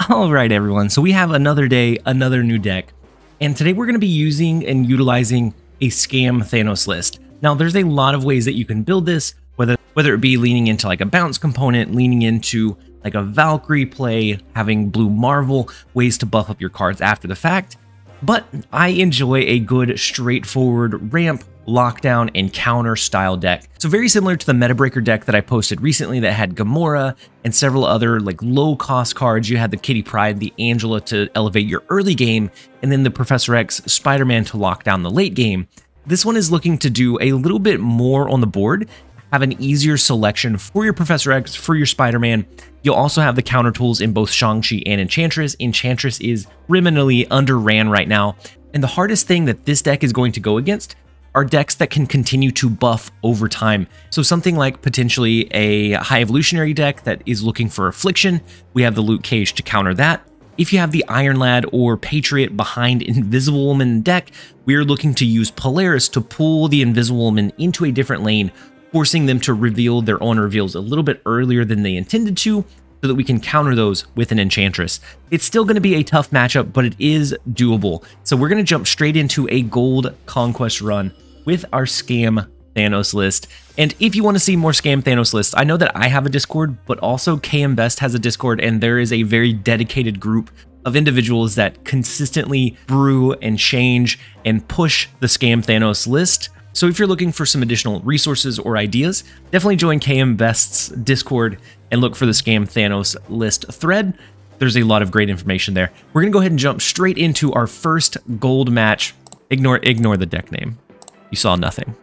All right, everyone. So we have another day, another new deck. And today we're going to be using and utilizing a Scam Thanos list. Now, there's a lot of ways that you can build this, whether it be leaning into like a bounce component, leaning into like a Valkyrie play, having Blue Marvel, ways to buff up your cards after the fact. But I enjoy a good, straightforward ramp, lockdown, and counter style deck. So very similar to the Meta Breaker deck that I posted recently that had Gamora and several other like low cost cards. You had the Kitty Pryde, the Angela to elevate your early game, and then the Professor X, Spider-Man to lock down the late game. This one is looking to do a little bit more on the board, have an easier selection for your Professor X, for your Spider-Man. You'll also have the counter tools in both Shang-Chi and Enchantress. Enchantress is criminally underran right now, and the hardest thing that this deck is going to go against are decks that can continue to buff over time. So something like potentially a High Evolutionary deck that is looking for Affliction. We have the Luke Cage to counter that. If you have the Iron Lad or Patriot behind Invisible Woman deck, we are looking to use Polaris to pull the Invisible Woman into a different lane, forcing them to reveal their own reveals a little bit earlier than they intended to, so that we can counter those with an Enchantress. It's still going to be a tough matchup, but it is doable. So we're going to jump straight into a gold Conquest run with our Scam Thanos list. And if you want to see more Scam Thanos lists, I know that I have a Discord, but also KM Best has a Discord, and there is a very dedicated group of individuals that consistently brew and change and push the Scam Thanos list. So if you're looking for some additional resources or ideas, definitely join KM Best's Discord and look for the Scam Thanos list thread. There's a lot of great information there. We're going to go ahead and jump straight into our first gold match. Ignore the deck name. You saw nothing.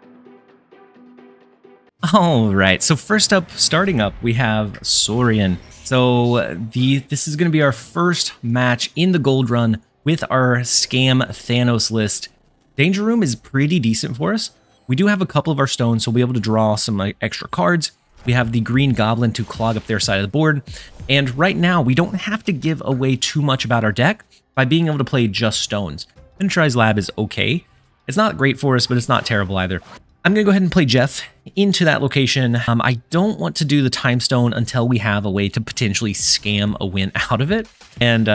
All right, so first up, starting up, we have Sorian. So this is going to be our first match in the gold run with our Scam Thanos list. Danger Room is pretty decent for us. We do have a couple of our stones, so we'll be able to draw some extra cards. We have the Green Goblin to clog up their side of the board. And right now, we don't have to give away too much about our deck by being able to play just stones. Miniaturized Lab is okay. It's not great for us, but it's not terrible either. I'm going to go ahead and play Jeff into that location. I don't want to do the Time Stone until we have a way to potentially scam a win out of it. And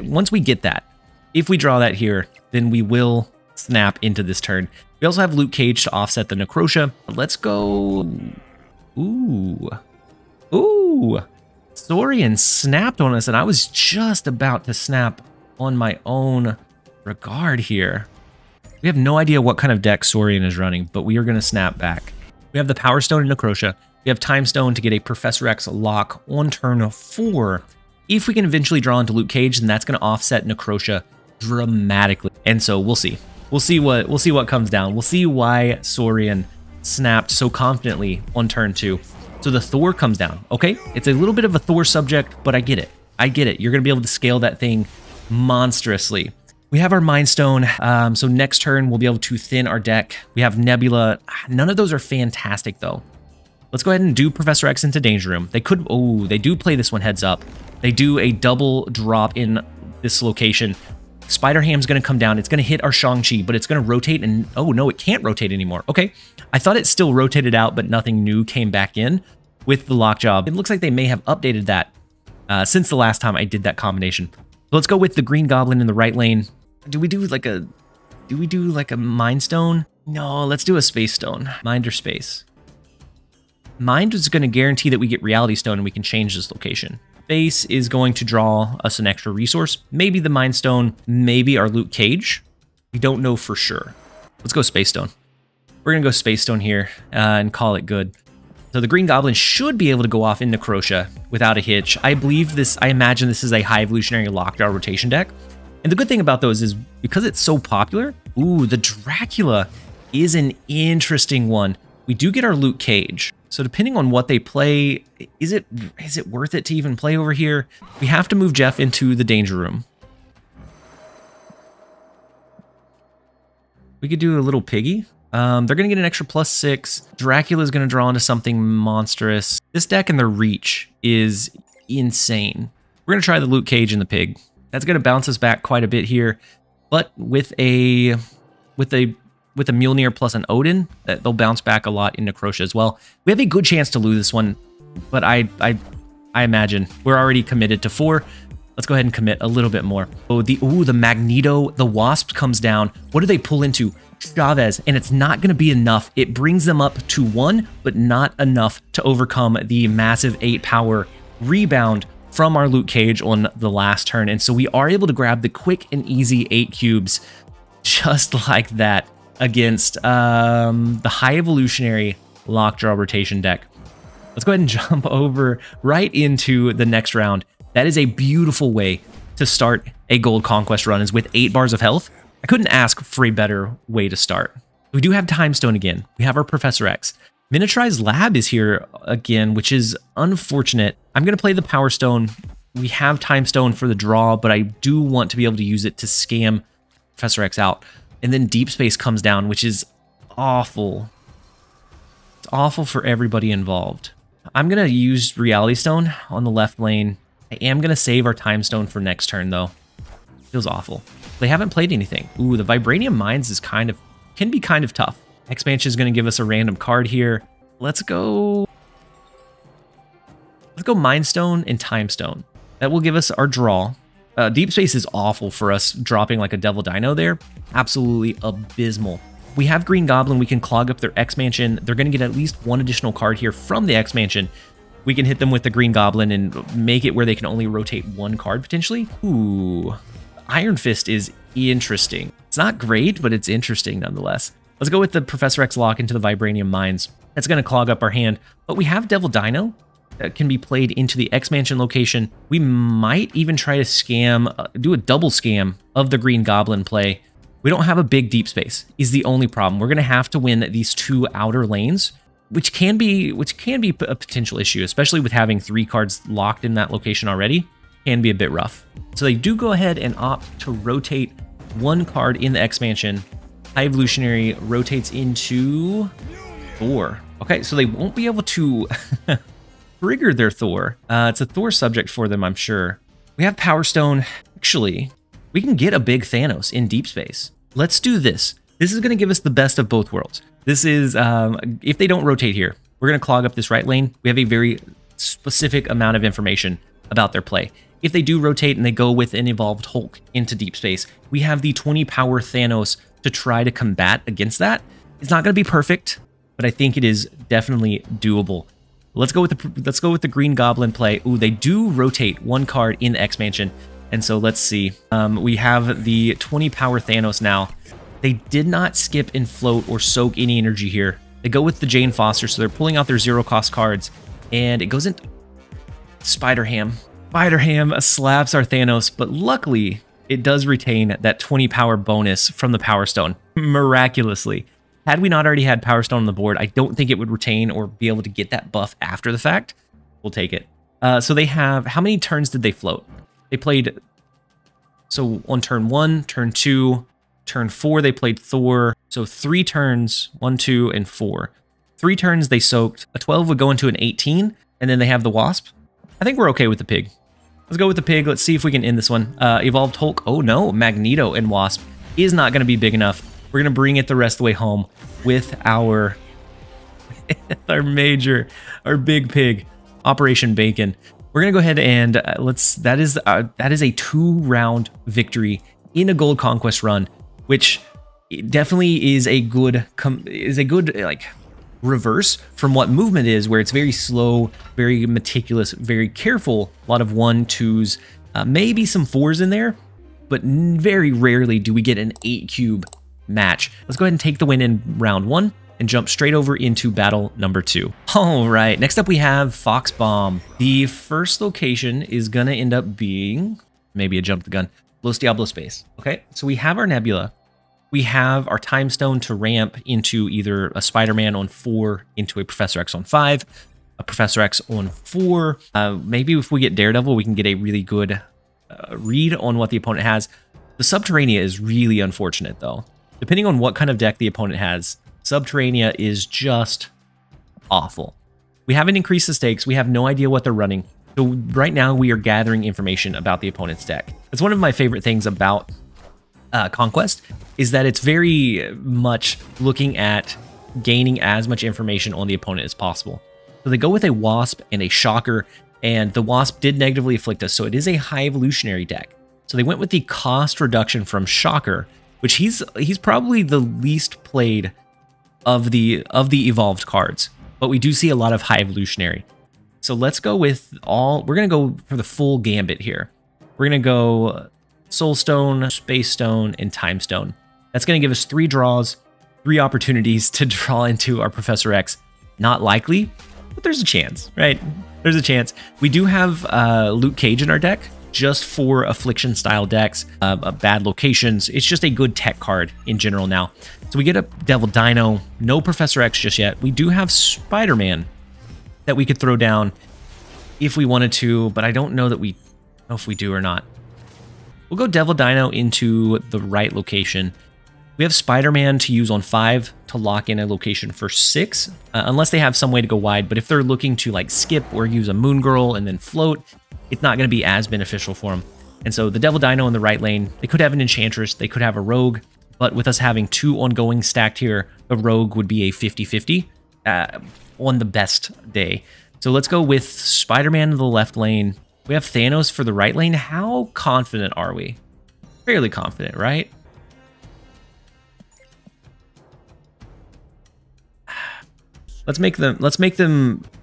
once we get that, if we draw that here, then we will snap into this turn. We also have Luke Cage to offset the Necrotia. Let's go. Ooh. Sorian snapped on us, and I was just about to snap on my own regard here. We have no idea what kind of deck Sorian is running, but we are going to snap back. We have the Power Stone and Necrotia. We have Time Stone to get a Professor X lock on turn 4. If we can eventually draw into Luke Cage, then that's going to offset Necrotia dramatically. And so we'll see. We'll see what comes down. We'll see why Sorian snapped so confidently on turn 2. So the Thor comes down. Okay, it's a little bit of a Thor subject, but I get it. I get it. You're going to be able to scale that thing monstrously. We have our Mind Stone, so next turn we'll be able to thin our deck. We have Nebula. None of those are fantastic though. Let's go ahead and do Professor X into Danger Room. They could, oh, they do play this one heads up. They do a double drop in this location. Spider-Ham's going to come down. It's going to hit our Shang-Chi, but it's going to rotate, and oh no, it can't rotate anymore. Okay, I thought it still rotated out, but nothing new came back in with the Lockjaw. It looks like they may have updated that since the last time I did that combination. So let's go with the Green Goblin in the right lane. Do we do like a Mind Stone? No, let's do a Space Stone. Mind or Space? Mind is going to guarantee that we get Reality Stone and we can change this location. Space is going to draw us an extra resource. Maybe the Mind Stone, maybe our Luke Cage. We don't know for sure. Let's go Space Stone. We're going to go Space Stone here and call it good. So the Green Goblin should be able to go off in Necrotia without a hitch. I imagine this is a High Evolutionary Lockjaw rotation deck. And the good thing about those is because it's so popular, ooh, the Dracula is an interesting one. We do get our Luke Cage. So depending on what they play, is it worth it to even play over here? We have to move Jeff into the Danger Room. We could do a little Piggy. They're going to get an extra +6. Dracula is going to draw into something monstrous. This deck and the reach is insane. We're going to try the Luke Cage and the Pig. That's going to bounce us back quite a bit here, but with a Mjolnir plus an Odin, they'll bounce back a lot in Necrotia as well. We have a good chance to lose this one, but I imagine we're already committed to 4. Let's go ahead and commit a little bit more. Oh, the Magneto, the Wasp comes down. What do they pull into? Chavez, and it's not going to be enough. It brings them up to 1, but not enough to overcome the massive 8 power rebound from our loot cage on the last turn. And so we are able to grab the quick and easy 8 cubes just like that against the high evolutionary lockjaw rotation deck. Let's go ahead and jump over right into the next round. That is a beautiful way to start a gold conquest run, is with 8 bars of health. I couldn't ask for a better way to start. We do have Time Stone again. We have our Professor X. Miniaturized Lab is here again, which is unfortunate. I'm going to play the Power Stone. We have Time Stone for the draw, but I do want to be able to use it to scam Professor X out. And then Deep Space comes down, which is awful. It's awful for everybody involved. I'm going to use Reality Stone on the left lane. I am going to save our Time Stone for next turn, though. Feels awful. They haven't played anything. Ooh, the Vibranium Mines is can be kind of tough. Expansion is going to give us a random card here. Let's go Mind Stone and Time Stone. That will give us our draw. Deep Space is awful for us, dropping like a Devil Dino there. Absolutely abysmal. We have Green Goblin. We can clog up their X-Mansion. They're going to get at least 1 additional card here from the X-Mansion. We can hit them with the Green Goblin and make it where they can only rotate 1 card potentially. Ooh, Iron Fist is interesting. It's not great, but it's interesting nonetheless. Let's go with the Professor X lock into the Vibranium Mines. That's going to clog up our hand, but we have Devil Dino that can be played into the X-Mansion location. We might even try to scam, do a double scam of the Green Goblin play. We don't have a big Deep Space is the only problem. We're going to have to win these 2 outer lanes, which can be a potential issue, especially with having 3 cards locked in that location already. Can be a bit rough. So they do go ahead and opt to rotate 1 card in the X-Mansion. High Evolutionary rotates into Thor. Okay, so they won't be able to trigger their Thor. It's a Thor subject for them, I'm sure. We have Power Stone. Actually, we can get a big Thanos in Deep Space. Let's do this. This is going to give us the best of both worlds. This is, if they don't rotate here, we're going to clog up this right lane. We have a very specific amount of information about their play. If they do rotate and they go with an Evolved Hulk into Deep Space, we have the 20 power Thanos to try to combat against that. It's not going to be perfect, but I think it is definitely doable. Let's go with the Green Goblin play. Ooh, they do rotate 1 card in the X-Mansion, and so let's see. We have the 20 power Thanos now. They did not skip and float or soak any energy here. They go with the Jane Foster, so they're pulling out their 0-cost cards, and it goes into Spider-Ham. Spider-Ham slaps our Thanos, but luckily it does retain that 20 power bonus from the Power Stone, miraculously. Had we not already had Power Stone on the board, I don't think it would retain or be able to get that buff after the fact. We'll take it. So they have, how many turns did they float? They played, so on turn 1, turn 2, turn 4, they played Thor. So 3 turns, 1, 2, and 4. 3 turns they soaked. A 12 would go into an 18, and then they have the Wasp. I think we're okay with the Pig. Let's go with the Pig. Let's see if we can end this one. Evolved Hulk. Oh no, Magneto and Wasp is not going to be big enough. We're going to bring it the rest of the way home with our our big pig, Operation Bacon. We're going to go ahead and that is a 2-round victory in a gold conquest run, which definitely is a good like reverse from what movement is, where it's very slow, very meticulous, very careful. A lot of 1, 2s, maybe some 4s in there, but very rarely do we get an 8-cube match. Let's go ahead and take the win in round 1 and jump straight over into battle number 2. All right, next up we have Foxbomb. The first location is gonna end up being, maybe a jump the gun, Los Diablo Space. Okay, so we have our Nebula. We have our Time Stone to ramp into either a Spider-Man on 4 into a Professor X on 5, a Professor X on 4. Maybe if we get Daredevil, we can get a really good read on what the opponent has. The Subterranea is really unfortunate, though. Depending on what kind of deck the opponent has, Subterranea is just awful. We haven't increased the stakes. We have no idea what they're running. So right now, we are gathering information about the opponent's deck. It's one of my favorite things about Conquest, is that it's very much looking at gaining as much information on the opponent as possible. So they go with a Wasp and a Shocker, and the Wasp did negatively afflict us, so it is a high evolutionary deck. So they went with the cost reduction from Shocker, which he's probably the least played of the evolved cards, but we do see a lot of high evolutionary. So let's go with we're gonna go for the full gambit here. We're gonna go Soul Stone, Space Stone, and Time Stone. That's gonna give us 3 draws, 3 opportunities to draw into our Professor X. Not likely, but there's a chance, right? There's a chance. We do have Luke Cage in our deck, just for Affliction style decks, bad locations. It's just a good tech card in general now. So we get a Devil Dino, no Professor X just yet. We do have Spider-Man that we could throw down if we wanted to, but I don't know if we do or not. We'll go Devil Dino into the right location. We have Spider-Man to use on 5 to lock in a location for 6, unless they have some way to go wide. But if they're looking to like skip or use a Moon Girl and then float, it's not going to be as beneficial for them. And so the Devil Dino in the right lane, they could have an Enchantress, they could have a Rogue, but with us having 2 ongoing stacked here, the Rogue would be a 50-50 on the best day. So let's go with Spider-Man in the left lane. We have Thanos for the right lane. How confident are we? Fairly confident, right? Let's make them,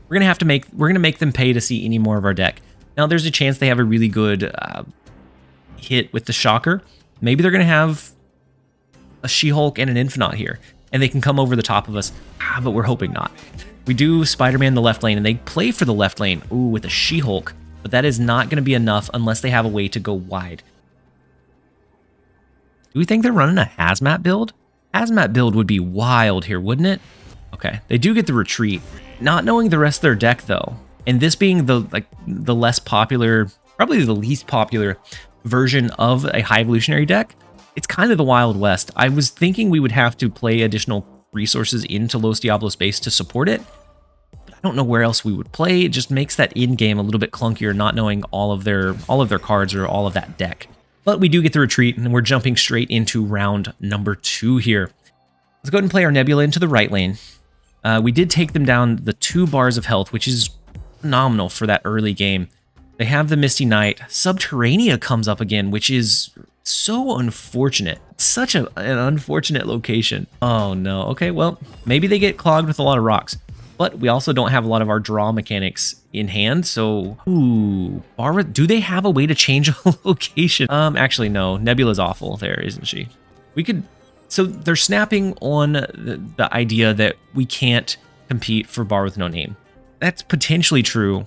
we're gonna make them pay to see any more of our deck. Now there's a chance they have a really good hit with the Shocker. Maybe they're gonna have a She-Hulk and an Infinite here, and they can come over the top of us, but we're hoping not. We do Spider-Man in the left lane, and they play for the left lane, ooh, with a She-Hulk, but that is not gonna be enough unless they have a way to go wide. Do we think they're running a Hazmat build? Hazmat build would be wild here, wouldn't it? Okay, they do get the retreat. Not knowing the rest of their deck though, and this being the less popular, probably the least popular version of a high evolutionary deck, it's kind of the Wild West. I was thinking we would have to play additional resources into Los Diablos base to support it, but I don't know where else we would play. It just makes that in-game a little bit clunkier, not knowing all of their cards or all of that deck. But we do get the retreat, and we're jumping straight into round number 2 here. Let's go ahead and play our Nebula into the right lane. We did take them down the 2 bars of health, which is phenomenal for that early game. They have the Misty Knight. Subterranea comes up again, which is so unfortunate. Such an unfortunate location. Oh no. Okay, well, maybe they get clogged with a lot of rocks. But we also don't have a lot of our draw mechanics in hand, so... Ooh, do they have a way to change a location? Actually, no. Nebula's awful there, isn't she? We could... So they're snapping on the idea that we can't compete for Bar with No Name. That's potentially true.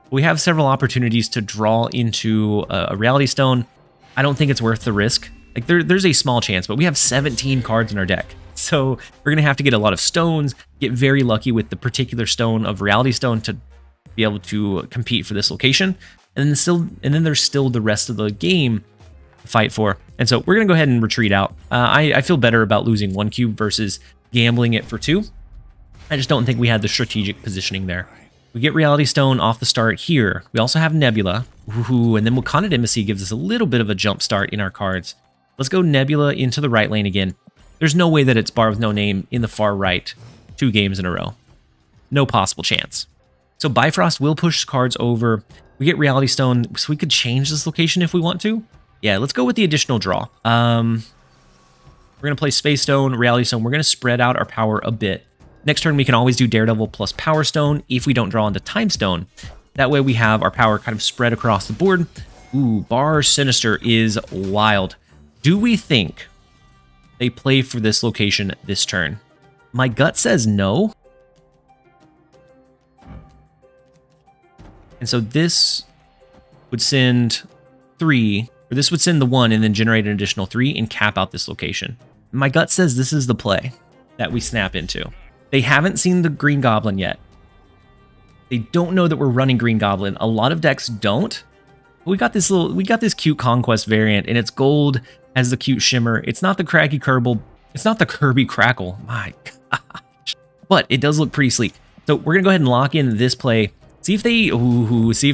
We have several opportunities to draw into a Reality Stone. I don't think it's worth the risk. Like there's a small chance, but we have 17 cards in our deck. So we're going to have to get a lot of stones, get very lucky with the particular stone of Reality Stone to be able to compete for this location. And then there's still the rest of the game to fight for. And so we're going to go ahead and retreat out. I feel better about losing 1 cube versus gambling it for 2. I just don't think we had the strategic positioning there. We get Reality Stone off the start here. We also have Nebula. Ooh, and then Wakanda's Embassy gives us a little bit of a jump start in our cards. Let's go Nebula into the right lane again. There's no way that it's Bar with No Name in the far right 2 games in a row. No possible chance. So Bifrost will push cards over. We get Reality Stone, so we could change this location if we want to. Yeah, let's go with the additional draw. We're going to play Space Stone, Reality Stone. We're going to spread out our power a bit. Next turn, we can always do Daredevil plus Power Stone if we don't draw into Time Stone. That way we have our power kind of spread across the board. Ooh, Bar Sinister is wild. Do we think they play for this location this turn? My gut says no. And so this would send 3, or this would send the 1 and then generate an additional 3 and cap out this location. My gut says this is the play that we snap into. They haven't seen the Green Goblin yet. They don't know that we're running Green Goblin. A lot of decks don't. We got this cute Conquest variant, and it's gold, has the cute shimmer. It's not the Craggy Kerbal. It's not the Kirby Crackle. My gosh. But it does look pretty sleek. So we're gonna go ahead and lock in this play. See if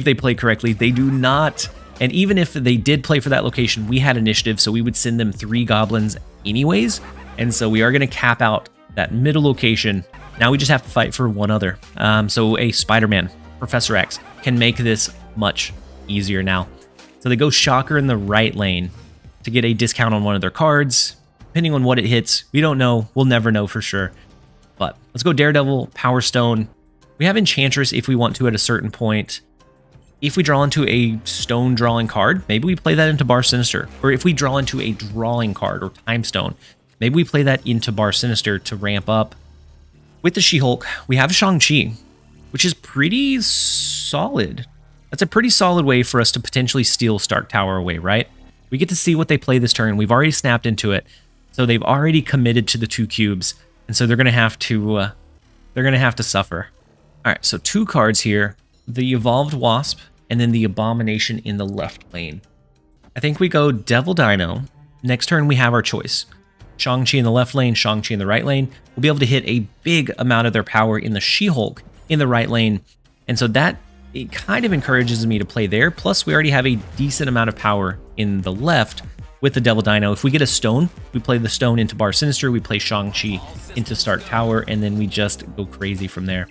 they play correctly. They do not. And even if they did play for that location, we had initiative, so we would send them 3 goblins anyways. And so we are gonna cap out that middle location. Now we just have to fight for 1 other. So a Spider-Man. Professor X can make this much easier now. So they go Shocker in the right lane to get a discount on one of their cards. Depending on what it hits, we don't know. We'll never know for sure. But let's go Daredevil, Power Stone. We have Enchantress if we want to at a certain point. If we draw into a stone drawing card, maybe we play that into Bar Sinister. Or if we draw into a drawing card or Time Stone, maybe we play that into Bar Sinister to ramp up. With the She-Hulk, we have Shang-Chi, which is pretty solid. That's a pretty solid way for us to potentially steal Stark Tower away, right? We get to see what they play this turn. We've already snapped into it. So they've already committed to the 2 cubes. And so they're going to have to suffer. All right, so 2 cards here. The Evolved Wasp and then the Abomination in the left lane. I think we go Devil Dino. Next turn, we have our choice. Shang-Chi in the left lane, Shang-Chi in the right lane. We'll be able to hit a big amount of their power in the She-Hulk in the right lane. And so that it kind of encourages me to play there. Plus, we already have a decent amount of power in the left with the Devil Dino. If we get a stone, we play the stone into Bar Sinister, we play Shang-Chi into Stark Tower, and then we just go crazy from there.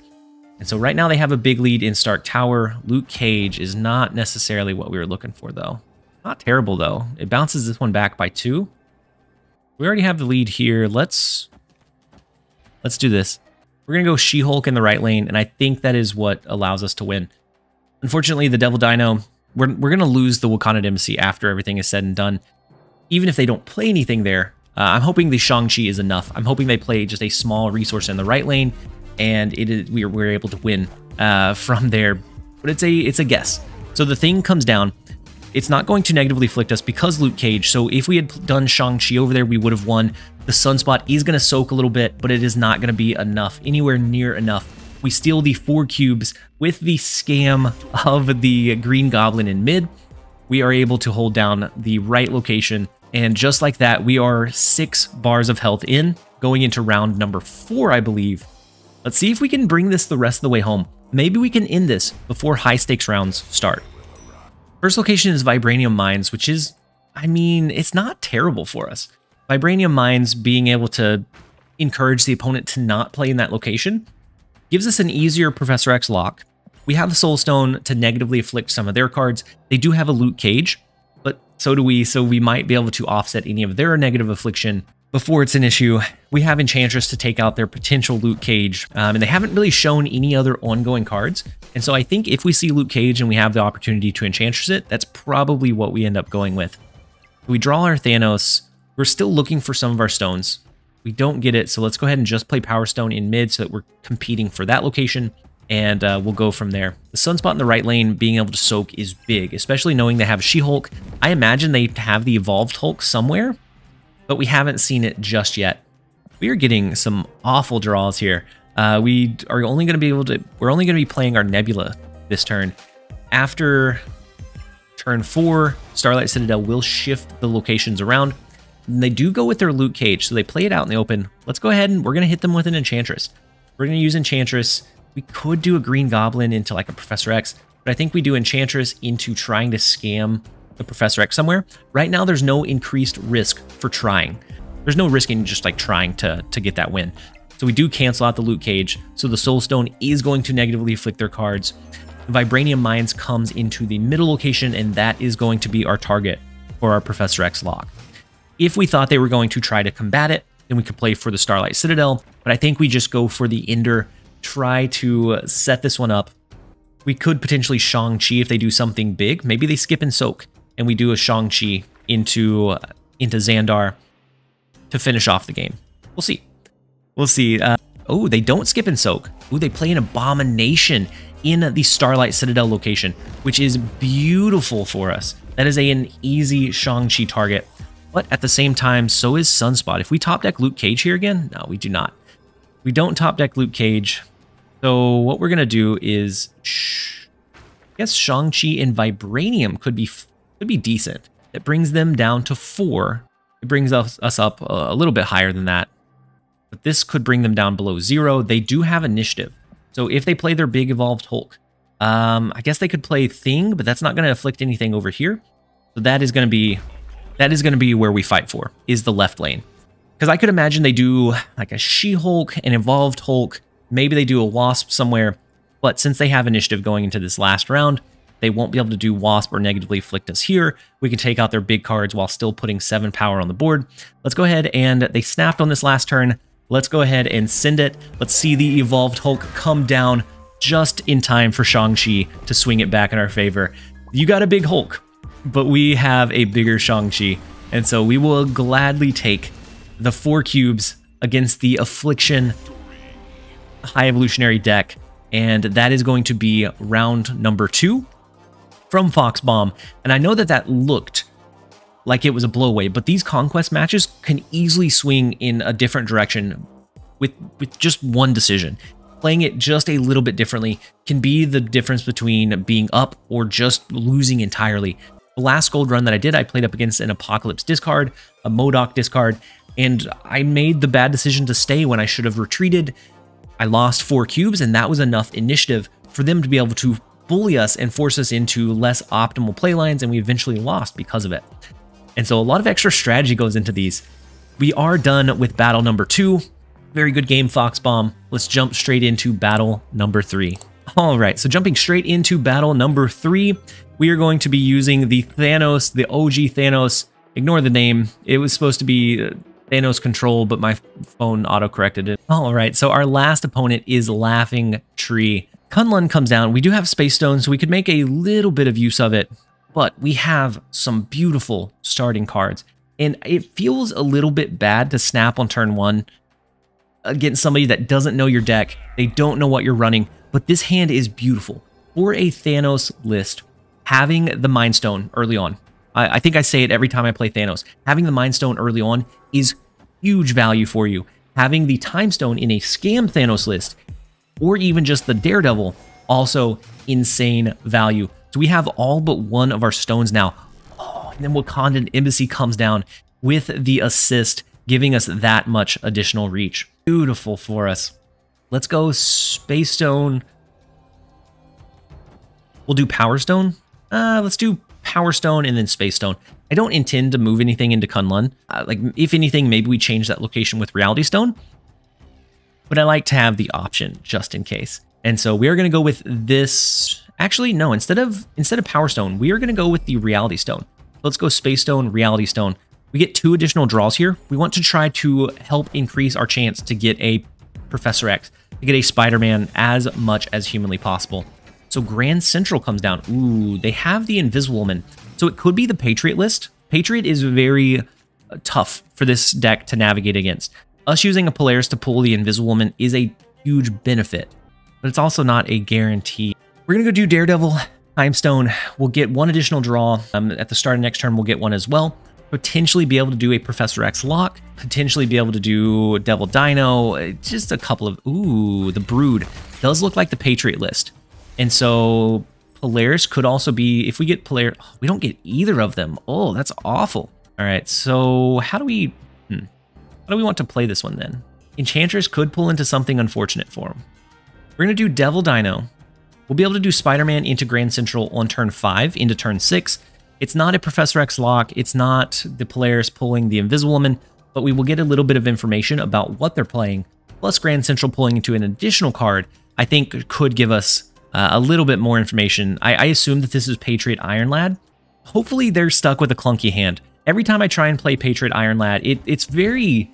And so right now they have a big lead in Stark Tower. Luke Cage is not necessarily what we were looking for, though. Not terrible, though. It bounces this one back by 2. We already have the lead here. Let's do this. We're going to go She-Hulk in the right lane, and I think that is what allows us to win. Unfortunately, the Devil Dino, we're going to lose the Wakanda Embassy after everything is said and done. Even if they don't play anything there, I'm hoping the Shang-Chi is enough. I'm hoping they play just a small resource in the right lane, and we're able to win from there. But it's a guess. So the thing comes down. It's not going to negatively afflict us because Luke Cage. So if we had done Shang-Chi over there, we would have won. The Sunspot is going to soak a little bit, but it is not going to be enough, anywhere near enough. We steal the 4 cubes with the scam of the Green Goblin in mid. We are able to hold down the right location. And just like that, we are 6 bars of health in, going into round number 4, I believe. Let's see if we can bring this the rest of the way home. Maybe we can end this before high stakes rounds start. First location is Vibranium Mines, which is, I mean, it's not terrible for us. Vibranium Mines being able to encourage the opponent to not play in that location gives us an easier Professor X lock. We have the Soul Stone to negatively afflict some of their cards. They do have a Luke Cage, but so do we, so we might be able to offset any of their negative affliction before it's an issue. We have Enchantress to take out their potential Luke Cage, and they haven't really shown any other ongoing cards. And so I think if we see Luke Cage and we have the opportunity to Enchantress it, that's probably what we end up going with. We draw our Thanos. We're still looking for some of our stones. We don't get it, so let's go ahead and just play Power Stone in mid so that we're competing for that location, and we'll go from there. The Sunspot in the right lane being able to soak is big, especially knowing they have She-Hulk. I imagine they have the Evolved Hulk somewhere, but we haven't seen it just yet. We are getting some awful draws here. We are only going to be able to, we're only going to be playing our Nebula this turn. After turn 4, Starlight Citadel will shift the locations around. And they do go with their Luke Cage, so they play it out in the open. Let's go ahead and we're going to hit them with an Enchantress. We're going to use Enchantress. We could do a Green Goblin into like a Professor X, but I think we do Enchantress into trying to scam the Professor X somewhere. Right now, there's no increased risk for trying. There's no risk in just like trying to get that win. So we do cancel out the Luke Cage. So the Soul Stone is going to negatively afflict their cards. The Vibranium Mines comes into the middle location, and that is going to be our target for our Professor X lock. If we thought they were going to try to combat it, then we could play for the Starlight Citadel. But I think we just go for the Ender, try to set this one up. We could potentially Shang-Chi if they do something big. Maybe they skip and soak, and we do a Shang-Chi into Xandar to finish off the game. We'll see. We'll see. Oh, they don't skip and soak. Oh, they play an Abomination in the Starlight Citadel location, which is beautiful for us. That is an easy Shang-Chi target. But at the same time, so is Sunspot. If we top deck Luke Cage here again, no, we do not. We don't top deck Luke Cage. So what we're going to do is, I guess Shang-Chi and Vibranium could be decent. It brings them down to 4. It brings us up a little bit higher than that. But this could bring them down below 0. They do have initiative. So if they play their big Evolved Hulk, I guess they could play Thing, but that's not going to afflict anything over here. So that is going to be where we fight for, is the left lane. Because I could imagine they do like a She-Hulk, an Evolved Hulk, maybe they do a Wasp somewhere. But since they have initiative going into this last round, they won't be able to do Wasp or negatively afflict us here. We can take out their big cards while still putting 7 power on the board. Let's go ahead, and they snapped on this last turn. Let's go ahead and send it. Let's see the Evolved Hulk come down just in time for Shang-Chi to swing it back in our favor. You got a big Hulk, but we have a bigger Shang-Chi. And so we will gladly take the 4 cubes against the Affliction High Evolutionary deck. And that is going to be round number 2 from Foxbomb. And I know that that looked like it was a blowaway, but these Conquest matches can easily swing in a different direction with just one decision. Playing it just a little bit differently can be the difference between being up or just losing entirely. The last gold run that I did, I played up against an Apocalypse discard, a MODOK discard, and I made the bad decision to stay when I should have retreated. I lost 4 cubes, and that was enough initiative for them to be able to bully us and force us into less optimal play lines, and we eventually lost because of it. And so a lot of extra strategy goes into these. We are done with battle number 2. Very good game, Foxbomb. Let's jump straight into battle number 3. All right, so jumping straight into battle number 3, we are going to be using the Thanos, the OG Thanos. Ignore the name. It was supposed to be Thanos Control, but my phone auto-corrected it. All right, so our last opponent is LaughingTree. Kunlun comes down. We do have Space Stone, so we could make a little bit of use of it, but we have some beautiful starting cards. And it feels a little bit bad to snap on turn 1 against somebody that doesn't know your deck. They don't know what you're running, but this hand is beautiful. For a Thanos list, having the Mind Stone early on, I think I say it every time I play Thanos, having the Mind Stone early on is huge value for you. Having the Time Stone in a Scam Thanos list, or even just the Daredevil, also insane value. So we have all but one of our stones now. Oh, and then Wakandan Embassy comes down with the assist, giving us that much additional reach. Beautiful for us. Let's go Space Stone. We'll do Power Stone. Let's do Power Stone and then Space Stone. I don't intend to move anything into Kunlun. Like, if anything, maybe we change that location with Reality Stone. But I like to have the option just in case. And so we are going to go with this. Actually, no, instead of Power Stone, we are going to go with the Reality Stone. Let's go Space Stone, Reality Stone. We get 2 additional draws here. We want to try to help increase our chance to get a Professor X, to get a Spider-Man as much as humanly possible. So Grand Central comes down. Ooh, they have the Invisible Woman. So it could be the Patriot list. Patriot is very tough for this deck to navigate against. Us using a Polaris to pull the Invisible Woman is a huge benefit, but it's also not a guarantee. We're going to go do Daredevil, Time Stone. We'll get 1 additional draw. At the start of next turn, we'll get 1 as well. Potentially be able to do a Professor X lock. Potentially be able to do Devil Dino. Just a couple of... Ooh, the Brood does look like the Patriot list. And so Polaris could also be... If we get Polaris... Oh, we don't get either of them. Oh, that's awful. All right, so how do we... How do we want to play this one then? Enchantress could pull into something unfortunate for him. We're going to do Devil Dino. We'll be able to do Spider-Man into Grand Central on turn 5 into turn 6. It's not a Professor X lock. It's not the Polaris pulling the Invisible Woman, but we will get a little bit of information about what they're playing. Plus Grand Central pulling into an additional card, I think could give us a little bit more information. I assume that this is Patriot Iron Lad. Hopefully they're stuck with a clunky hand. Every time I try and play Patriot Iron Lad, it's very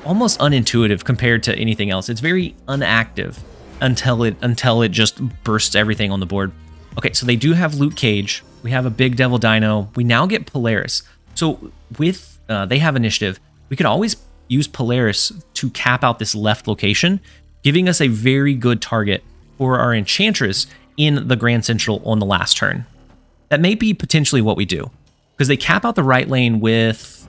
almost unintuitive compared to anything else. It's very unactive until it just bursts everything on the board. Okay, so they do have Luke Cage. We have a big Devil Dino. We now get Polaris. So with they have initiative, we could always use Polaris to cap out this left location, giving us a very good target for our Enchantress in the Grand Central on the last turn. That may be potentially what we do, because they cap out the right lane with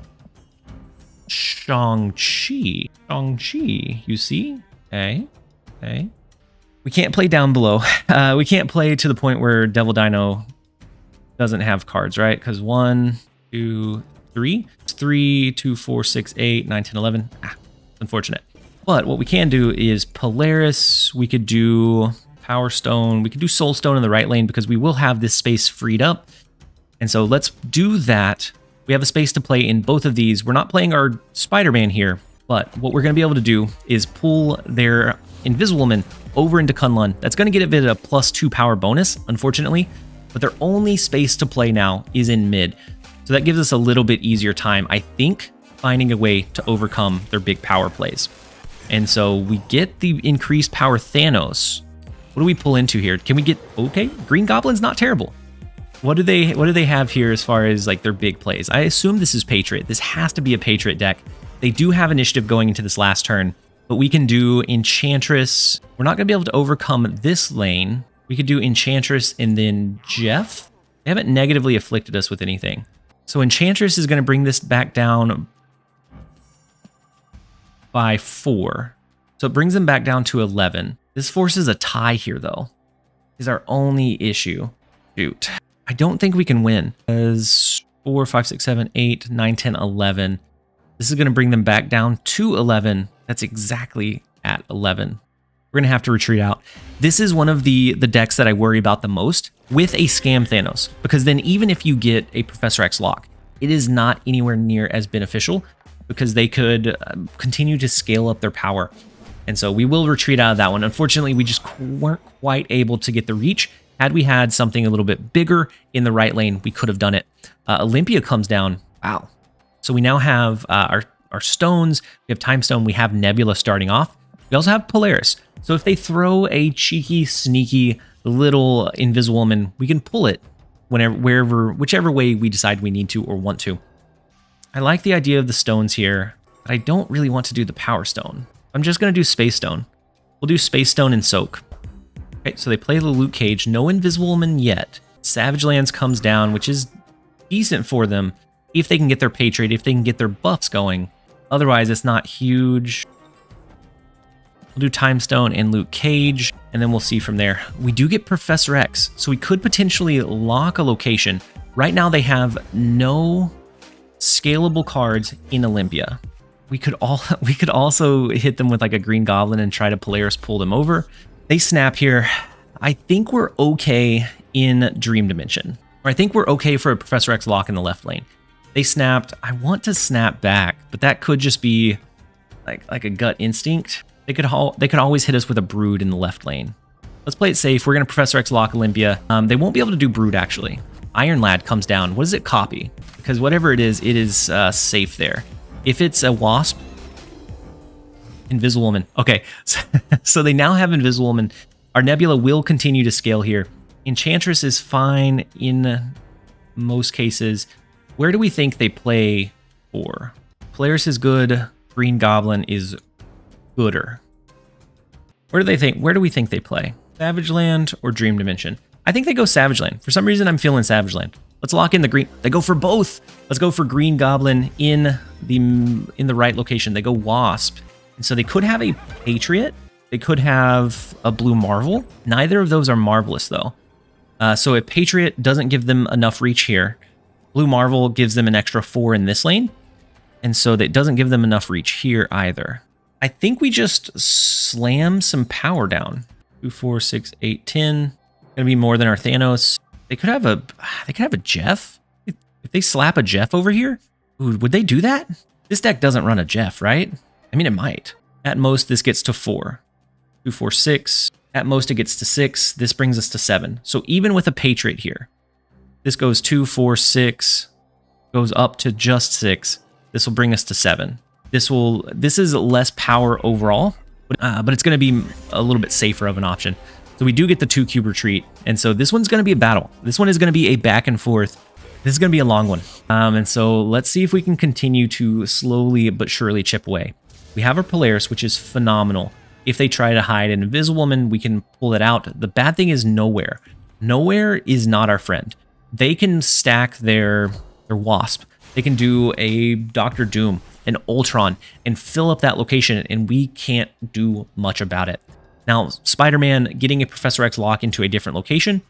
Shang-Chi. Shang-Chi, you see? Okay. We can't play down below. We can't play to the point where Devil Dino doesn't have cards, right? Because 1, 2, 3. It's 3, 2, 4, 6, 8, 9, 10, 11. Unfortunate. But what we can do is Polaris. We could do Power Stone. We could do Soul Stone in the right lane because we will have this space freed up. And so let's do that. We have a space to play in both of these. We're not playing our Spider-Man here, but what we're going to be able to do is pull their Invisible Woman over into Kunlun. That's going to get it a +2 power bonus, unfortunately, but their only space to play now is in mid. So that gives us a little bit easier time, I think, finding a way to overcome their big power plays. And so we get the increased power Thanos. What do we pull into here? Can we get, okay, Green Goblin's not terrible. What do they have here as far as like their big plays? I assume this is Patriot. This has to be a Patriot deck. They do have initiative going into this last turn, but we can do Enchantress. We're not going to be able to overcome this lane. We could do Enchantress and then Jeff. They haven't negatively afflicted us with anything. So Enchantress is going to bring this back down by 4. So it brings them back down to 11. This forces a tie here, though, is our only issue. Shoot. I don't think we can win. As 4, 5, 6, 7, 8, 9, 10, 11. This is going to bring them back down to 11. That's exactly at 11. We're going to have to retreat out. This is one of the decks that I worry about the most with a Scam Thanos, because then even if you get a Professor X lock, it is not anywhere near as beneficial because they could continue to scale up their power. And so we will retreat out of that one. Unfortunately, we just weren't quite able to get the reach. Had we had something a little bit bigger in the right lane, we could have done it. Olympia comes down. Wow. So we now have our stones. We have Time Stone. We have Nebula starting off. We also have Polaris. So if they throw a cheeky, sneaky little Invisible Woman, we can pull it whichever way we decide we need to or want to. I like the idea of the stones here, but I don't really want to do the Power Stone. I'm just going to do Space Stone. We'll do Space Stone and Soak. Okay, so they play the Luke Cage. No Invisible Woman yet. Savage Lands comes down, which is decent for them if they can get their Patriot, if they can get their buffs going. Otherwise, it's not huge. We'll do Time Stone and Luke Cage, and then we'll see from there. We do get Professor X, so we could potentially lock a location. Right now, they have no scalable cards in Olympia. We could also hit them with like a Green Goblin and try to Polaris pull them over. They snap here. I think we're okay in Dream Dimension. Or I think we're okay for a Professor X lock in the left lane. They snapped. I want to snap back, but that could just be like a gut instinct. They could always hit us with a Brood in the left lane. Let's play it safe. We're going to Professor X lock Olympia. They won't be able to do Brood, actually. Iron Lad comes down. What does it copy? Because whatever it is safe there. If it's a Wasp, Invisible Woman. Okay, so they now have Invisible Woman. Our Nebula will continue to scale here. Enchantress is fine in most cases. Where do we think they play for? Polaris is good. Green Goblin is gooder. Where do we think they play? Savage Land or Dream Dimension? I think they go Savage Land. For some reason, I'm feeling Savage Land. Let's lock in the green. They go for both. Let's go for Green Goblin in the right location. They go Wasp. And so they could have a Patriot. They could have a Blue Marvel. Neither of those are Marvelous, though. So a Patriot doesn't give them enough reach here. Blue Marvel gives them an extra 4 in this lane. And so that doesn't give them enough reach here either. I think we just slam some power down. 2, 4, 6, 8, 10. Gonna be more than our Thanos. They could have a Jeff. If they slap a Jeff over here, ooh, would they do that? This deck doesn't run a Jeff, right? I mean, it might. At most, this gets to 4. 2, 4, 6. At most, it gets to 6. This brings us to 7. So even with a Patriot here, this goes 2, 4, 6, goes up to just 6. This will bring us to 7. This is less power overall, but it's going to be a little bit safer of an option. So we do get the 2-cube retreat, and so this one's going to be a battle. This one is going to be a back and forth. This is going to be a long one. And so let's see if we can continue to slowly but surely chip away. We have our Polaris, which is phenomenal. If they try to hide an Invisible Woman, we can pull it out. The bad thing is Nowhere. Nowhere is not our friend. They can stack their Wasp. They can do a Doctor Doom, an Ultron, and fill up that location, and we can't do much about it. Now, Spider-Man getting a Professor X lock into a different location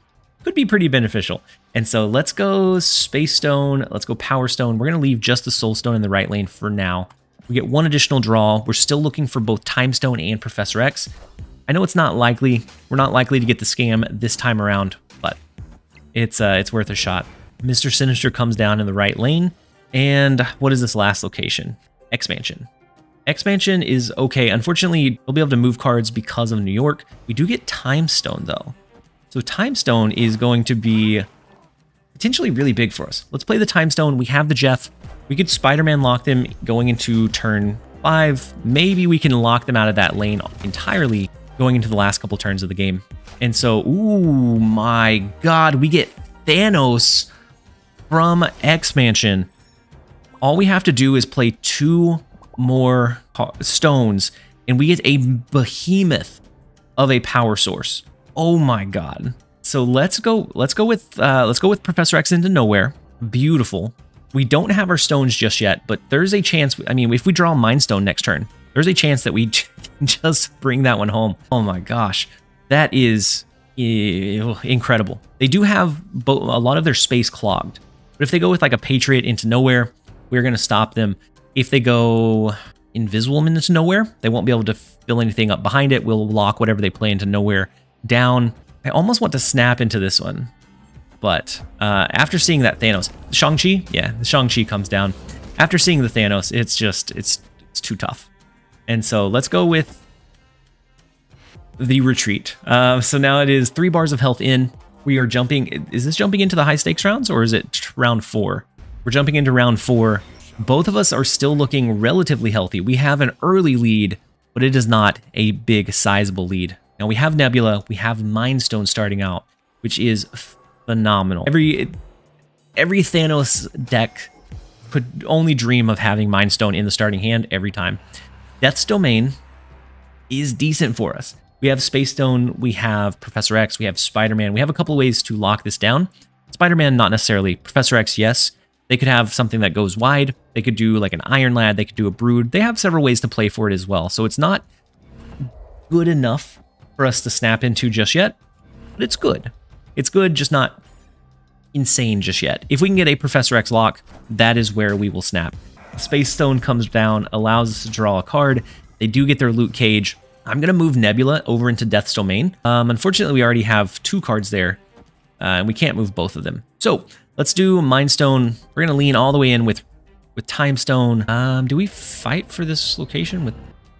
could be pretty beneficial. And so let's go Space Stone. Let's go Power Stone. We're going to leave just the Soul Stone in the right lane for now. We get one additional draw. We're still looking for both Time Stone and Professor X. I know it's not likely. We're not likely to get the scam this time around, but it's worth a shot. Mr. Sinister comes down in the right lane. And what is this last location? X-Mansion. Expansion is okay. Unfortunately, we'll be able to move cards because of New York. We do get Time Stone, though. So Time Stone is going to be potentially really big for us. Let's play the Time Stone. We have the Jeff. We could Spider-Man lock them going into turn 5. Maybe we can lock them out of that lane entirely going into the last couple turns of the game. And so, ooh, my God, we get Thanos from Expansion. All we have to do is play 2 more stones, and we get a behemoth of a power source. Oh my God. So let's go with Professor X into nowhere. Beautiful. We don't have our stones just yet, but there's a chance. I mean, if we draw Mind Stone next turn, there's a chance that we just bring that one home. Oh my gosh. That is incredible. They do have a lot of their space clogged, but if they go with like a Patriot into nowhere, we're going to stop them. If they go Invisible into nowhere, they won't be able to fill anything up behind it. We'll lock whatever they play into nowhere down. I almost want to snap into this one, but after seeing that Thanos, Shang-Chi, yeah, the Shang-Chi comes down. After seeing the Thanos, it's too tough. And so let's go with the retreat. So now it is 3 bars of health in. We are jumping. Is this jumping into the high stakes rounds, or is it round 4? We're jumping into round 4. Both of us are still looking relatively healthy. We have an early lead, but it is not a big sizable lead. Now we have Nebula, we have Mind Stone starting out, which is phenomenal. Every Thanos deck could only dream of having Mind Stone in the starting hand every time. Death's Domain is decent for us. We have Space Stone, we have Professor X, we have Spider-Man. We have a couple ways to lock this down. Spider-Man, not necessarily. Professor X, yes. They could have something that goes wide. They could do like an Iron Lad. They could do a Brood. They have several ways to play for it as well. So it's not good enough for us to snap into just yet, but it's good. It's good, just not insane just yet. If we can get a Professor X lock, that is where we will snap. Space Stone comes down, allows us to draw a card. They do get their loot cage. I'm going to move Nebula over into Death's Domain. Unfortunately, we already have 2 cards there, and we can't move both of them. So let's do Mind Stone. We're going to lean all the way in with Time Stone. Do we fight for this location? I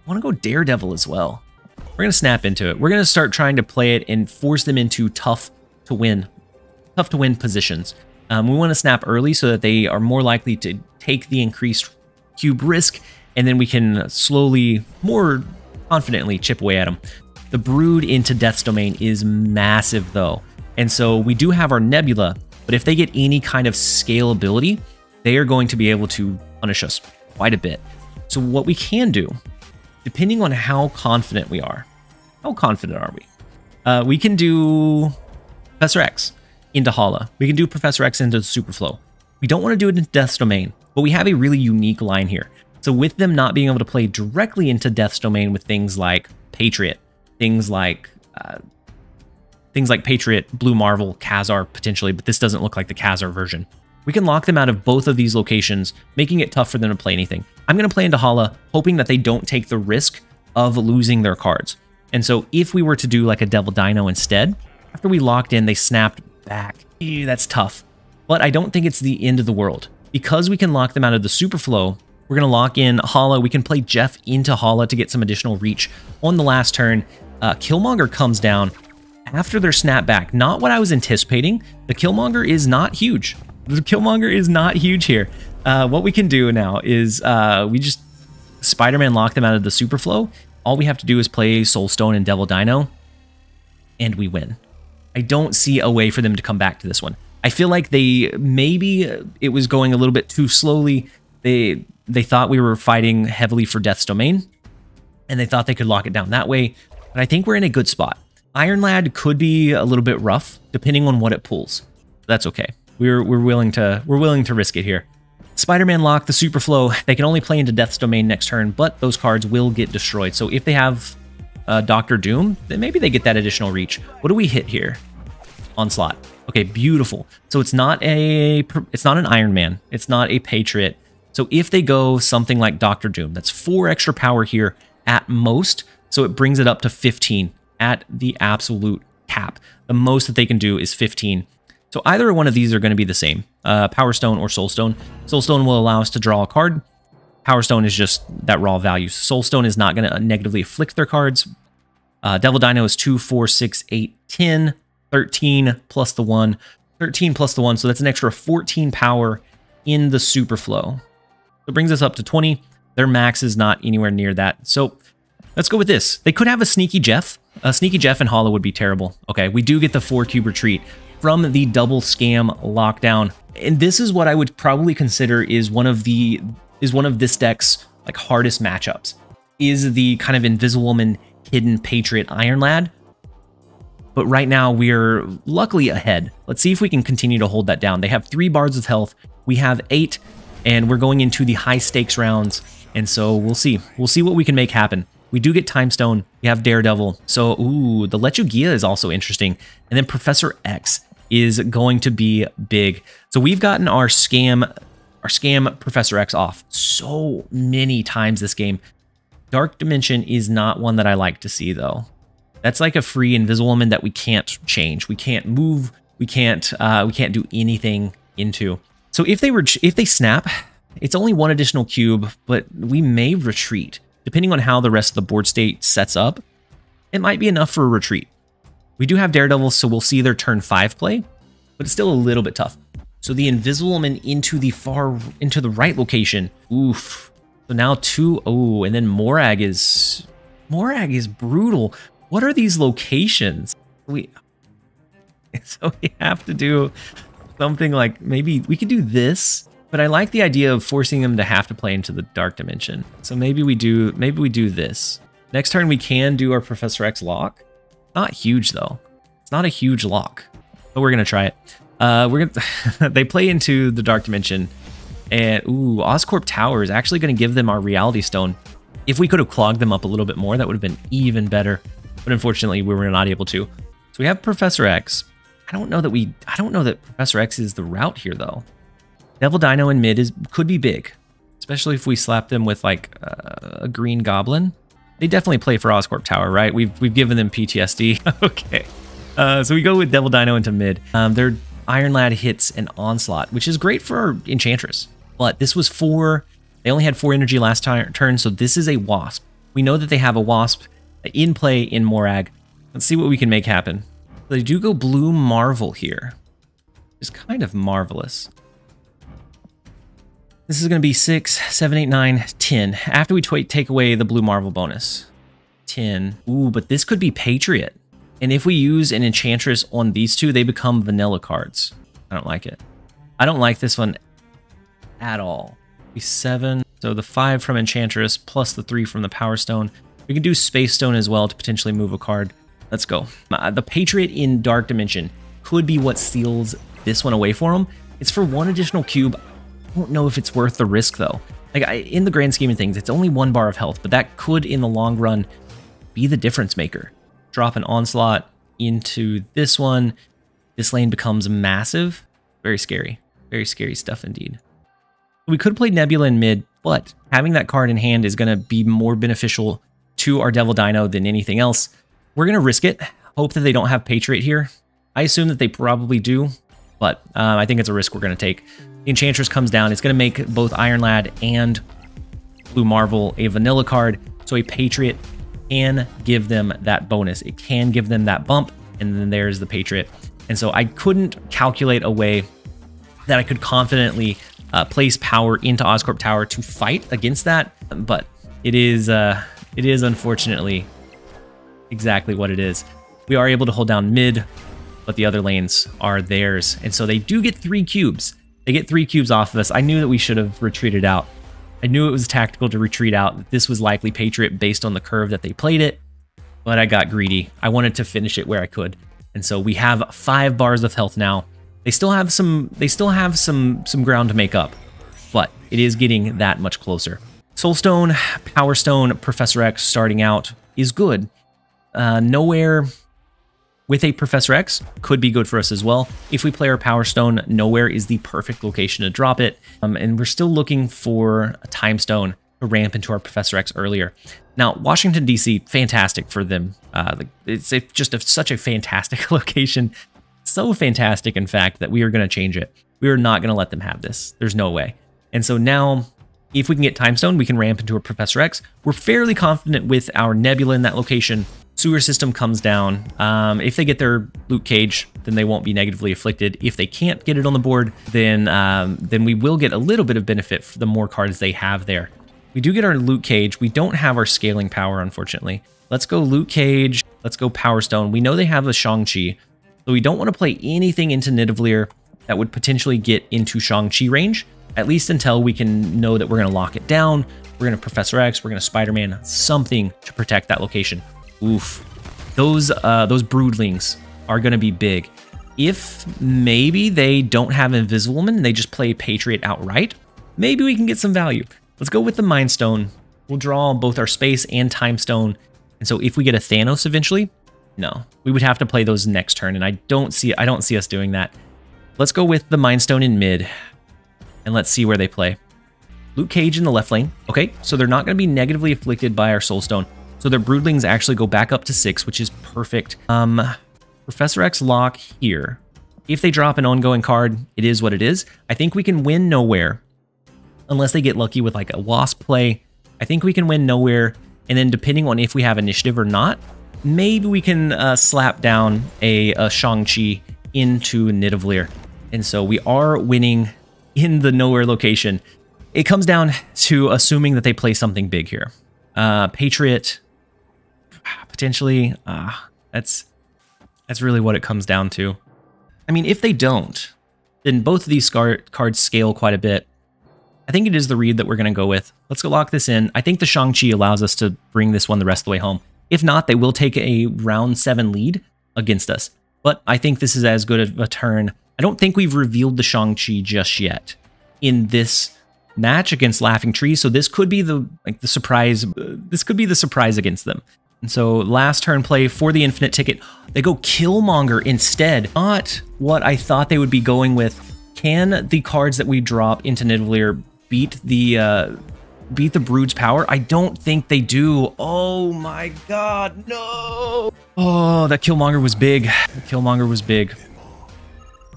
want to go Daredevil as well. We're going to snap into it. We're going to start trying to play it and force them into tough to win positions. We want to snap early so that they are more likely to take the increased cube risk, and then we can slowly, more confidently chip away at them. The Brood into Death's Domain is massive though. And so we do have our Nebula, but if they get any kind of scalability, they are going to be able to punish us quite a bit. So what we can do, depending on how confident we are, how confident are we? We can do Professor X into Hala. We can do Professor X into Superflow. We don't want to do it in Death's Domain, but we have a really unique line here. So with them not being able to play directly into Death's Domain with things like Patriot, things like Patriot, Blue Marvel, Khazar potentially, but this doesn't look like the Khazar version. We can lock them out of both of these locations, making it tough for them to play anything. I'm going to play into Hala, hoping that they don't take the risk of losing their cards. And so if we were to do like a Devil Dino instead, after we locked in, they snapped back. Ew, that's tough. But I don't think it's the end of the world. Because we can lock them out of the Superflow, we're going to lock in Hala. We can play Jeff into Hala to get some additional reach on the last turn. Killmonger comes down after their snapback. Not what I was anticipating. The Killmonger is not huge. The Killmonger is not huge here. What we can do now is we just Spider-Man lock them out of the Superflow. All we have to do is play Soul Stone and Devil Dino, and we win. I don't see a way for them to come back to this one. I feel like maybe it was going a little bit too slowly. They thought we were fighting heavily for Death's Domain, and they thought they could lock it down that way. But I think we're in a good spot. Iron Lad could be a little bit rough, depending on what it pulls. That's okay. We're willing to risk it here. Spider-Man lock, the Superflow. They can only play into Death's Domain next turn, but those cards will get destroyed. So if they have Doctor Doom, then maybe they get that additional reach. What do we hit here? Onslaught. Okay, beautiful. So it's not an Iron Man. It's not a Patriot. So if they go something like Doctor Doom, that's 4 extra power here at most. So it brings it up to 15 at the absolute cap. The most that they can do is 15. So either one of these are going to be the same, Power Stone or Soul Stone. Soul Stone will allow us to draw a card. Power Stone is just that raw value. Soul Stone is not going to negatively afflict their cards. Devil Dino is 2, 4, 6, 8, 10, 13 plus the 1. 13 plus the 1, so that's an extra 14 power in the super flow. So it brings us up to 20. Their max is not anywhere near that. So let's go with this. They could have a Sneaky Jeff. A Sneaky Jeff and Hollow would be terrible. Okay, we do get the 4-cube retreat from the double scam lockdown. And this is what I would probably consider is one of this deck's like hardest matchups. Is the kind of Invisible Woman, Hidden Patriot, Iron Lad. But right now we're luckily ahead. Let's see if we can continue to hold that down. They have 3 bars of health. We have 8, and we're going into the high stakes rounds. And so we'll see. We'll see what we can make happen. We do get Time Stone. We have Daredevil. So, ooh, the Lechugia is also interesting. And then Professor X is going to be big. So we've gotten our scam Professor X off so many times this game. Dark Dimension is not one that I like to see, though. That's like a free Invisible Woman that we can't change. We can't move. We can't do anything into. So if they snap, it's only 1 additional cube, but we may retreat. Depending on how the rest of the board state sets up, it might be enough for a retreat. We do have Daredevil, so we'll see their turn 5 play, but it's still a little bit tough. So the Invisible Woman into the right location. Oof. So now 2. Oh, and then Morag is brutal. What are these locations? So we have to do something like, maybe we could do this, but I like the idea of forcing them to have to play into the Dark Dimension. So maybe we do this. Next turn we can do our Professor X lock. Not huge though. It's not a huge lock, but we're gonna try it. They play into the Dark Dimension, and ooh, Oscorp Tower is actually gonna give them our Reality Stone. If we could have clogged them up a little bit more, that would have been even better. But unfortunately, we were not able to. So we have Professor X. I don't know that Professor X is the route here though. Devil Dino in mid could be big, especially if we slap them with like a green goblin. They definitely play for Oscorp Tower, right? We've given them PTSD. Okay, so we go with Devil Dino into mid. Their Iron Lad hits an Onslaught, which is great for our Enchantress. But this was 4. They only had 4 energy last turn, so this is a Wasp. We know that they have a Wasp in play in Morag. Let's see what we can make happen. They do go Blue Marvel here. It's kind of marvelous. This is going to be 6, 7, 8, 9, 10. After we take away the Blue Marvel bonus. 10. Ooh, but this could be Patriot. And if we use an Enchantress on these 2, they become vanilla cards. I don't like it. I don't like this one at all. 7. So the 5 from Enchantress plus the 3 from the Power Stone. We can do Space Stone as well to potentially move a card. Let's go. The Patriot in Dark Dimension could be what seals this one away for them. It's for 1 additional cube. I don't know if it's worth the risk though. Like in the grand scheme of things, it's only 1 bar of health, but that could in the long run be the difference maker. Drop an Onslaught into this one. This lane becomes massive. Very scary. Very scary stuff indeed. We could play Nebula in mid, but having that card in hand is going to be more beneficial to our Devil Dino than anything else. We're going to risk it. Hope that they don't have Patriot here. I assume that they probably do, but I think it's a risk we're going to take. The Enchantress comes down. It's going to make both Iron Lad and Blue Marvel a vanilla card, so a Patriot can give them that bonus. It can give them that bump, and then there's the Patriot. And so I couldn't calculate a way that I could confidently place power into Oscorp Tower to fight against that, but it is unfortunately exactly what it is. We are able to hold down mid, but the other lanes are theirs, and so they do get 3 cubes. They get 3 cubes off of us. I knew that we should have retreated out. I knew it was tactical to retreat out. This was likely Patriot based on the curve that they played it, but I got greedy. I wanted to finish it where I could, and so we have 5 bars of health now. They still have some ground to make up, but it is getting that much closer. Soulstone, Power Stone, Professor X starting out is good. Nowhere with a Professor X could be good for us as well. If we play our Power Stone, Nowhere is the perfect location to drop it. And we're still looking for a Time Stone to ramp into our Professor X earlier. Now, Washington, D.C., fantastic for them. It's just such a fantastic location. So fantastic, in fact, that we are going to change it. We are not going to let them have this. There's no way. And so now If we can get Time Stone, we can ramp into a Professor X. We're fairly confident with our Nebula in that location. Sewer System comes down. If they get their loot cage, then they won't be negatively afflicted. If they can't get it on the board, then we will get a little bit of benefit for the more cards they have there. We do get our loot cage. We don't have our scaling power, unfortunately. Let's go loot cage. Let's go Power Stone. We know they have a Shang-Chi, so we don't want to play anything into Nidavellir that would potentially get into Shang-Chi range, at least until we can know that we're going to lock it down. We're going to Professor X. We're going to Spider-Man, something to protect that location. Oof. Those broodlings are going to be big. If maybe they don't have Invisible Woman and they just play Patriot outright, maybe we can get some value. Let's go with the Mind Stone. We'll draw both our Space and Time Stone. And so if we get a Thanos eventually, no, we would have to play those next turn, and I don't see us doing that. Let's go with the Mind Stone in mid, and let's see where they play. Loot Cage in the left lane. Okay, so they're not going to be negatively afflicted by our Soul Stone. So their Broodlings actually go back up to 6, which is perfect. Professor X lock here. If they drop an ongoing card, it is what it is. I think we can win Nowhere, unless they get lucky with like a Wasp play. I think we can win Nowhere, and then depending on if we have initiative or not, maybe we can slap down a Shang-Chi into Nidavellir. And so we are winning in the Nowhere location. It comes down to assuming that they play something big here. Patriot, potentially, that's really what it comes down to. I mean, if they don't, then both of these cards scale quite a bit. I think it is the read that we're going to go with. Let's go lock this in. I think the Shang-Chi allows us to bring this one the rest of the way home. If not, they will take a round 7 lead against us. But I think this is as good of a turn. I don't think we've revealed the Shang-Chi just yet in this match against LaughingTree, so this could be the surprise. This could be the surprise against them. And so last turn play for the infinite ticket, they go Killmonger instead. Not what I thought they would be going with. Can the cards that we drop into Nidavellir beat the Brood's power? I don't think they do. Oh my god, no! Oh, that Killmonger was big. Killmonger was big.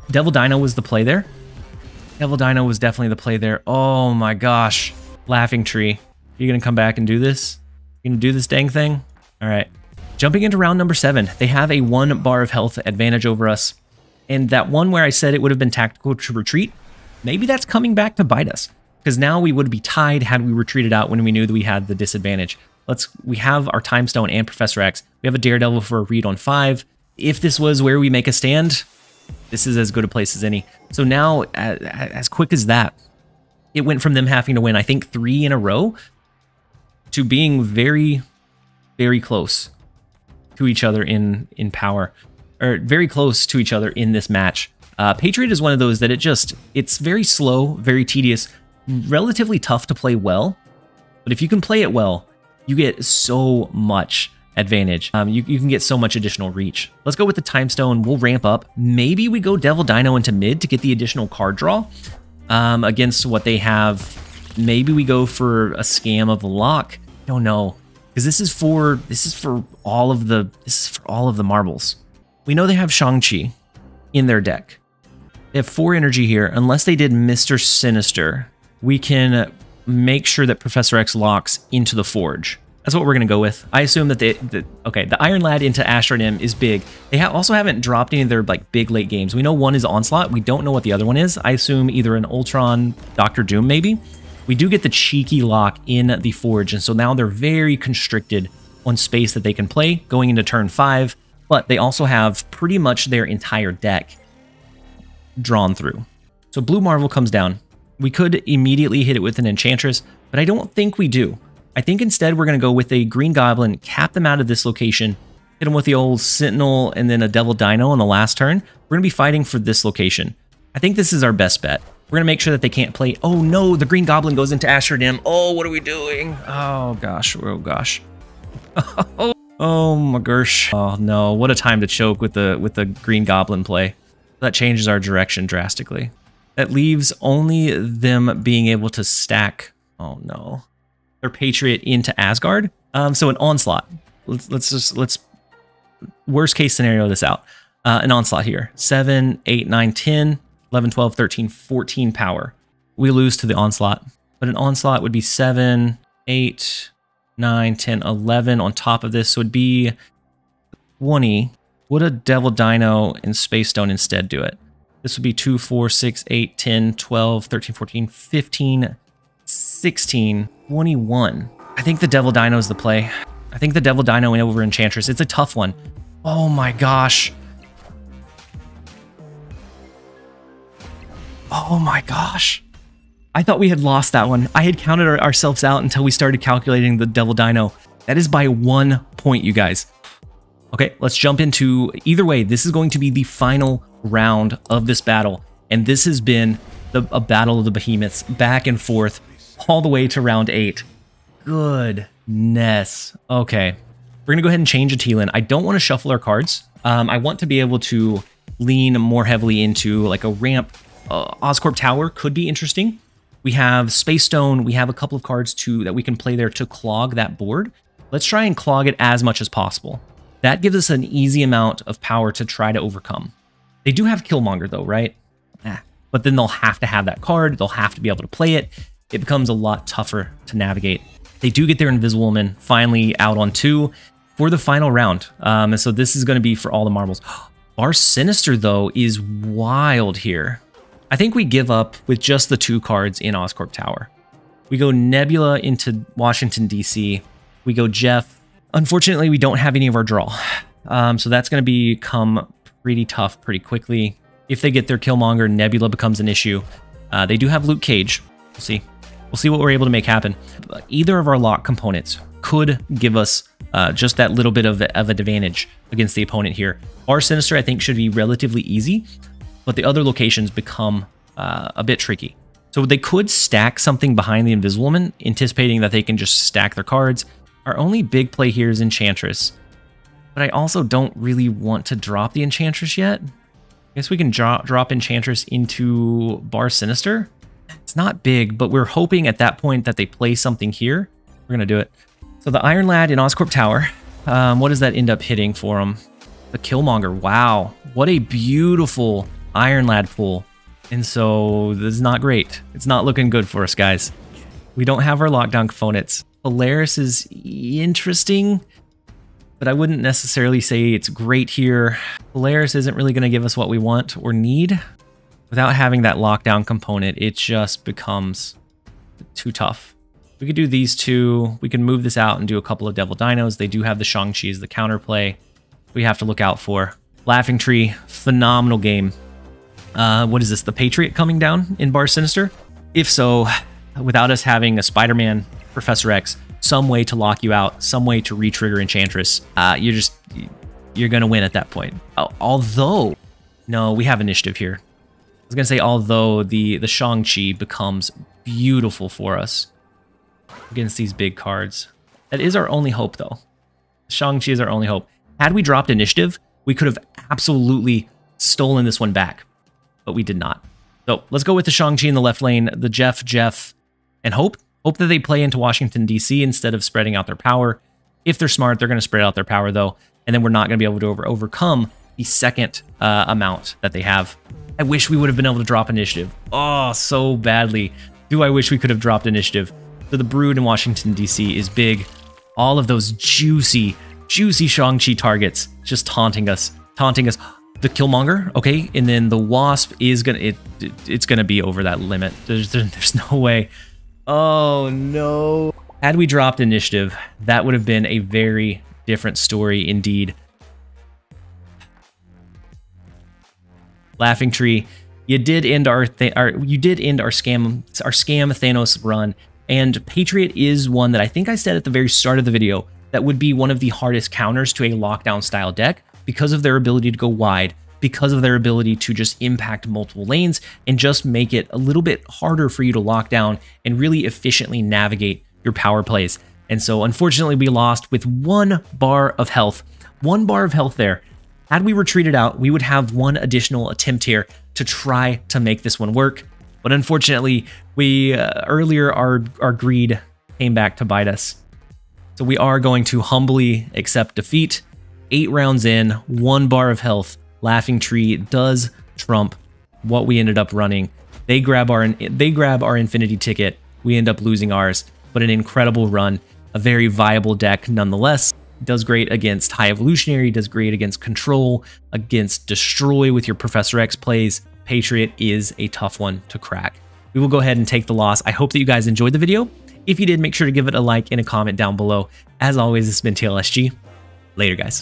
Devil Dino was the play there. Devil Dino was definitely the play there. Oh my gosh. LaughingTree. You gonna come back and do this? You gonna do this dang thing? All right. Jumping into round number 7. They have a 1 bar of health advantage over us. And that one where I said it would have been tactical to retreat, maybe that's coming back to bite us. Because now we would be tied had we retreated out when we knew that we had the disadvantage. We have our Time Stone and Professor X. We have a Daredevil for a read on 5. If this was where we make a stand, this is as good a place as any. So now, as quick as that, it went from them having to win, I think, 3 in a row to being very, very close to each other in power, or very close to each other in this match. Patriot is one of those that it's very slow, very tedious, relatively tough to play well. But if you can play it well, you get so much advantage. You can get so much additional reach. Let's go with the Time Stone. We'll ramp up. Maybe we go Devil Dino into mid to get the additional card draw against what they have. Maybe we go for a Scam of the Lock. I don't know, because this is for all of the marbles. We know they have Shang-Chi in their deck. They have 4 energy here. Unless they did Mr. Sinister, we can make sure that Professor X locks into the Forge. That's what we're going to go with. I assume that the Iron Lad into Asteroid M is big. They also haven't dropped any of their big late games. We know one is Onslaught. We don't know what the other one is. I assume either an Ultron, Doctor Doom maybe. We do get the cheeky lock in the Forge, and so now they're very constricted on space that they can play going into turn 5, but they also have pretty much their entire deck drawn through. So Blue Marvel comes down. We could immediately hit it with an Enchantress, but I don't think we do. I think instead we're going to go with a Green Goblin, cap them out of this location, hit them with the old Sentinel and then a Devil Dino on the last turn. We're going to be fighting for this location. I think this is our best bet. We're going to make sure that they can't play. Oh no, the Green Goblin goes into Asteroid M. Oh, what are we doing? Oh gosh, oh gosh. Oh my gosh. Oh no, what a time to choke with the Green Goblin play. That changes our direction drastically. That leaves only them being able to stack. Oh no. Their Patriot into Asgard. So an Onslaught. Let's worst case scenario this out. An Onslaught here. 7, 8, 9, 10, 11, 12, 13, 14 power. We lose to the Onslaught. but an onslaught would be 7, 8, 9, 10, 11 on top of this. So it'd be 20. Would a Devil Dino and Space Stone instead do it? This would be 2, 4, 6, 8, 10, 12, 13, 14, 15, 16, 21. I think the Devil Dino is the play. I think the Devil Dino over Enchantress. It's a tough one. Oh my gosh. Oh my gosh. I thought we had lost that one. I had counted ourselves out until we started calculating the Devil Dino. That is by 1 point, you guys. Okay, let's jump into, either way, this is going to be the final round of this battle. And this has been a battle of the behemoths, back and forth, all the way to round 8. Goodness. Okay, we're gonna go ahead and change a T-Lin. I don't want to shuffle our cards. I want to be able to lean more heavily into like a ramp. Oscorp Tower could be interesting. We have Space Stone. We have a couple of cards that we can play there to clog that board. Let's try and clog it as much as possible. That gives us an easy amount of power to try to overcome. They do have Killmonger though, right? But then they'll have to have that card. They'll have to be able to play it. It becomes a lot tougher to navigate. They do get their Invisible Woman finally out on 2 for the final round. And so this is going to be for all the marbles. Our Sinister though is wild here. I think we give up with just the 2 cards in Oscorp Tower. We go Nebula into Washington, D.C. We go Jeff. Unfortunately, we don't have any of our draw. So that's going to become pretty tough pretty quickly. If they get their Killmonger, Nebula becomes an issue. They do have Luke Cage. We'll see. We'll see what we're able to make happen. But either of our lock components could give us just that little bit of an advantage against the opponent here. Our Sinister, I think, should be relatively easy, but the other locations become a bit tricky. So they could stack something behind the Invisible Woman, anticipating that they can just stack their cards. Our only big play here is Enchantress, but I also don't really want to drop the Enchantress yet. I guess we can drop Enchantress into Bar Sinister. It's not big, but we're hoping at that point that they play something here. We're going to do it. So the Iron Lad in Oscorp Tower, what does that end up hitting for him? The Killmonger. Wow, what a beautiful Iron Lad pool. And so this is not great. It's not looking good for us, guys. We don't have our lockdown components. Polaris is interesting, but I wouldn't necessarily say it's great here. Polaris isn't really going to give us what we want or need. Without having that lockdown component, it just becomes too tough. We could do these 2. We can move this out and do a couple of Devil Dinos. They do have the Shang-Chi as the counterplay. We have to look out for. LaughingTree, phenomenal game. What is this? The Patriot coming down in Bar Sinister? If so, without us having a Spider-Man, Professor X, some way to lock you out, some way to re-trigger Enchantress, you're gonna win at that point. Although, no, we have initiative here. I was gonna say, although the Shang-Chi becomes beautiful for us against these big cards. That is our only hope, though. Shang-Chi is our only hope. Had we dropped initiative, we could have absolutely stolen this one back, but we did not. So let's go with the Shang-Chi in the left lane, the Jeff, and hope that they play into Washington, D.C. instead of spreading out their power. If they're smart, they're going to spread out their power, though, and then we're not going to be able to overcome the second amount that they have. I wish we would have been able to drop initiative. Oh, so badly do I wish we could have dropped initiative. So the Brood in Washington, D.C. is big. All of those juicy Shang-Chi targets just taunting us. The Killmonger, okay, and then the Wasp is it's gonna be over that limit. There's no way. Oh no! Had we dropped initiative, that would have been a very different story indeed. LaughingTree, you did end our Scam Thanos run, and Patriot is one that I think I said at the very start of the video that would be one of the hardest counters to a lockdown style deck because of their ability to go wide, because of their ability to just impact multiple lanes and just make it a little bit harder for you to lock down and really efficiently navigate your power plays. And so unfortunately we lost with 1 bar of health. 1 bar of health there. Had we retreated out, we would have 1 additional attempt here to try to make this one work. But unfortunately, earlier our greed came back to bite us. So we are going to humbly accept defeat. 8 rounds in, 1 bar of health. LaughingTree does trump what we ended up running. They grab our infinity ticket, we end up losing ours, but an incredible run, a very viable deck nonetheless. Does great against High Evolutionary, does great against Control, against Destroy with your Professor X plays. Patriot is a tough one to crack. We will go ahead and take the loss. I hope that you guys enjoyed the video. If you did, make sure to give it a like and a comment down below. As always, this has been TLSG. Later, guys.